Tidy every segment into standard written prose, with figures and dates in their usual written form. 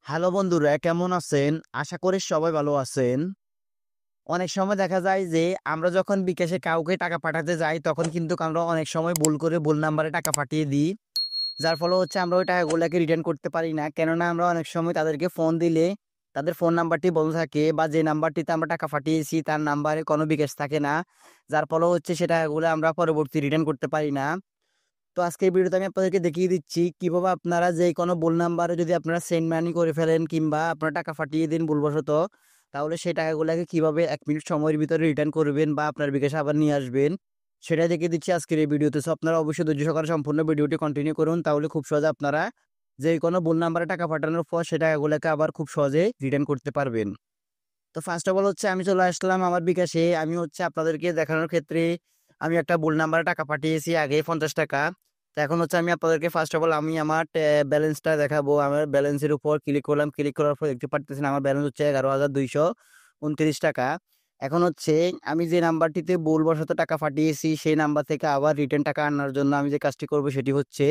Hello বন্ধুরা, কেমন আছেন? আশা করি সবাই ভালো আছেন। অনেক সময় দেখা যায় যে আমরা যখন বিকাশে কাউকে টাকা পাঠাতে যাই তখন কিন্তু আমরা অনেক সময় ভুল করে ভুল নাম্বারে টাকা পাঠিয়ে দিই। যার ফলে হচ্ছে আমরা ওই টাকাগুলাকে রিটার্ন করতে পারি না। কেননা আমরা অনেক সময় তাদেরকে ফোন দিলে তাদের ফোন নাম্বারটি বন্ধ থাকে বা যে নাম্বারটিতে আমরা টাকা পাঠিয়েছি তার নাম্বারে কোনো বিকাশ থাকে না। যার ফলে হচ্ছে সে টাকাগুলো আমরা পরবর্তী রিটার্ন করতে পারি না। তো আজকে এই ভিডিওতে আমি আপনাদেরকে দেখিয়ে দিচ্ছি কিভাবে আপনারা যে কোনো ভুল নাম্বারে যদি আপনারা সেন্ড মানি করে ফেলেন কিংবা আপনারা টাকা পাঠিয়ে দিন ভুলবশত, তাহলে সেই টাকাগুলোকে কিভাবে ১ মিনিট সময়ের ভিতরে রিটার্ন করবেন বা আপনার বিকাশে আবার নিয়ে আসবেন, সেটাই দেখিয়ে দিচ্ছি আজকের এই ভিডিওতে। সো আপনারা অবশ্যই ধৈর্য সহকারে সম্পূর্ণ ভিডিওটি কন্টিনিউ করুন। তাহলে খুব সহজে আপনারা যে কোনো ভুল নাম্বারে টাকা পাঠানোর পর সেই টাকাগুলোকে আবার খুব সহজে রিটার্ন করতে পারবেন। তো ফার্স্ট অফ অল হচ্ছে আমি চলে আসলাম আমার বিকাশে। আমি হচ্ছে আপনাদেরকে দেখানোর ক্ষেত্রে আমি একটা ভুল নাম্বারে টাকা পাঠিয়েছি আগে ৳৫০। তো এখন হচ্ছে আমি আপনাদেরকে ফার্স্ট অফ অল আমি আমার ব্যালেন্সটা দেখাবো। আমার ব্যালেন্সের উপর ক্লিক করলাম। ক্লিক করার পর দেখতে পারতেছেন আমার ব্যালেন্স হচ্ছে ৳১১,২২৯। এখন হচ্ছে আমি যে নাম্বারটিতে ভুলবশত টাকা পাঠিয়েছি সেই নাম্বার থেকে আবার রিটার্ন টাকা আনার জন্য আমি যে কাজটি করব সেটি হচ্ছে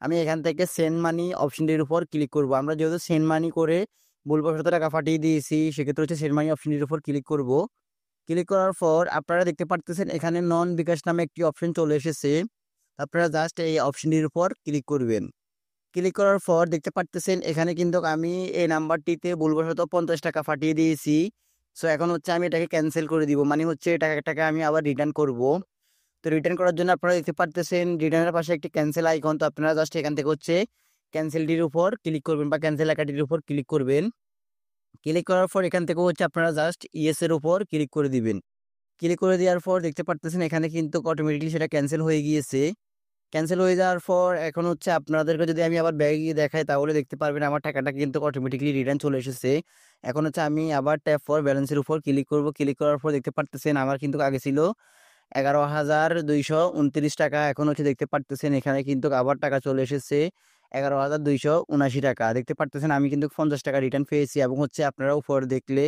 আমি এখান থেকে সেন্ড মানি অপশনটির উপর ক্লিক করব। আমরা যেহেতু সেন্ড মানি করে ভুলবশত টাকা পাঠিয়ে দিয়েছি, সেক্ষেত্রে হচ্ছে সেন্ড মানি অপশনটির উপর ক্লিক করব। ক্লিক করার পর আপনারা দেখতে পারতেছেন এখানে নন বিকাশ নামে একটি অপশন চলে এসেছে। আপনারা জাস্ট এই অপশনটির উপর ক্লিক করবেন। ক্লিক করার পর দেখতে পারতেছেন এখানে কিন্তু আমি এই নাম্বারটিতে ভুলবশত ৳৫০ পাঠিয়ে দিয়েছি। সো এখন হচ্ছে আমি এটাকে ক্যানসেল করে দিব। মানে হচ্ছে এই টাকাটাকে আমি আবার রিটার্ন করব। তো রিটার্ন করার জন্য আপনারা দেখতে পারতেছেন রিটার্নের পাশে একটি ক্যানসেল আইকন। তো আপনারা জাস্ট এখান থেকে হচ্ছে ক্যানসেলটির উপর ক্লিক করবেন বা ক্যানসেল লেখাটির উপর ক্লিক করবেন। ক্লিক করার পর এখান থেকেও হচ্ছে আপনারা জাস্ট ইয়েস এর উপর ক্লিক করে দিবেন। ক্লিক করে দেওয়ার পর দেখতে পারতেছেন এখানে কিন্তু অটোমেটিক্যালি সেটা ক্যানসেল হয়ে গিয়েছে। ক্যানসেল হয়ে যাওয়ার পর এখন হচ্ছে আপনাদেরকে যদি আমি আবার ব্যাগে গিয়ে দেখাই তাহলে দেখতে পারবেন আমার টাকাটা কিন্তু অটোমেটিক্যালি রিটার্ন চলে এসেছে। এখন হচ্ছে আমি আবার ট্যাপ ফর ব্যালেন্সের উপর ক্লিক করব। ক্লিক করার পর দেখতে পারতেছেন আমার কিন্তু আগে ছিল ৳১১,২২৯। এখন হচ্ছে দেখতে পারতেছেন এখানে কিন্তু আবার টাকা চলে এসেছে ৳১১,২৭৯। দেখতে পারতেছেন আমি কিন্তু ৳৫০ রিটার্ন পেয়েছি এবং হচ্ছে আপনারা উপরে দেখলে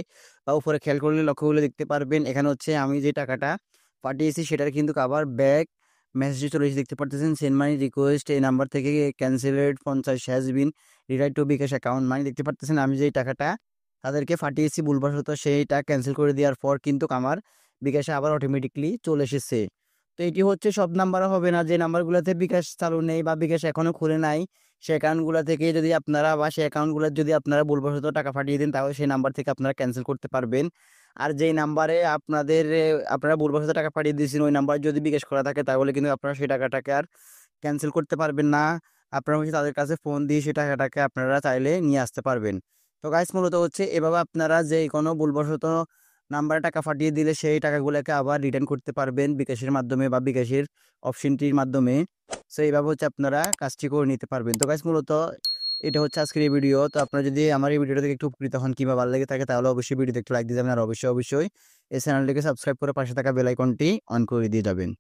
বা উপরে খেয়াল করলে লক্ষ্য করলে দেখতে পারবেন এখানে হচ্ছে আমি যে টাকাটা পাঠিয়েছি সেটার কিন্তু আবার ব্যাক মেসেজ চলে এসেছে। দেখতে পারতেছেন সেন্ড মানি রিকোয়েস্ট এই নাম্বার থেকে cancelled ৫০ has been rewrite to bKash account. মানে দেখতে পারতেছেন আমি যেই টাকাটা তাদেরকে পাঠিয়েছি ভুলবশত সেইটা ক্যানসেল করে দেওয়ার পর কিন্তু আমার বিকাশে আবার অটোমেটিক্যালি চলে এসেছে। তো এটি হচ্ছে সব নাম্বারে হবে না, যে নাম্বারগুলোতে বিকাশ চালু নেই বা বিকাশ এখনো খুলে নাই সেই অ্যাকাউন্টগুলো থেকে যদি আপনারা বা সেই অ্যাকাউন্টগুলো যদি আপনারা ভুলবশত টাকা পাঠিয়ে দেন তাহলে সেই নাম্বার থেকে আপনারা ক্যানসেল করতে পারবেন। আর যেই নাম্বারে আপনারা ভুলবশত টাকা পাঠিয়ে দিয়েছেন ওই নাম্বার যদি বিকাশ করা থাকে তাহলে কিন্তু আপনারা সেই টাকাটাকে আর ক্যানসেল করতে পারবেন না। আপনারা হচ্ছে তাদের কাছে ফোন দিয়ে সেই টাকাটাকে আপনারা চাইলে নিয়ে আসতে পারবেন। তো গাইস মূলত হচ্ছে এভাবে আপনারা যে কোনো ভুলবশত নাম্বারে টাকা পাঠিয়ে দিলে সেই টাকাগুলোকে আবার রিটার্ন করতে পারবেন বিকাশের মাধ্যমে বা বিকাশের অপশনটির মাধ্যমে। সো এইভাবে হচ্ছে আপনারা কাজটি করে নিতে পারবেন। তো গাইস মূলত এটা হচ্ছে আজকের এই ভিডিও। তো আপনারা যদি আমার এই ভিডিওটা থেকে একটু উপকৃত হন কিংবা ভালো লেগে থাকে তাহলে অবশ্যই ভিডিওতে একটু লাইক দিয়ে যাবেন আর অবশ্যই এই চ্যানেলটিকে সাবস্ক্রাইব করে পাশে থাকা বেল আইকনটি অন করে দিয়ে যাবেন।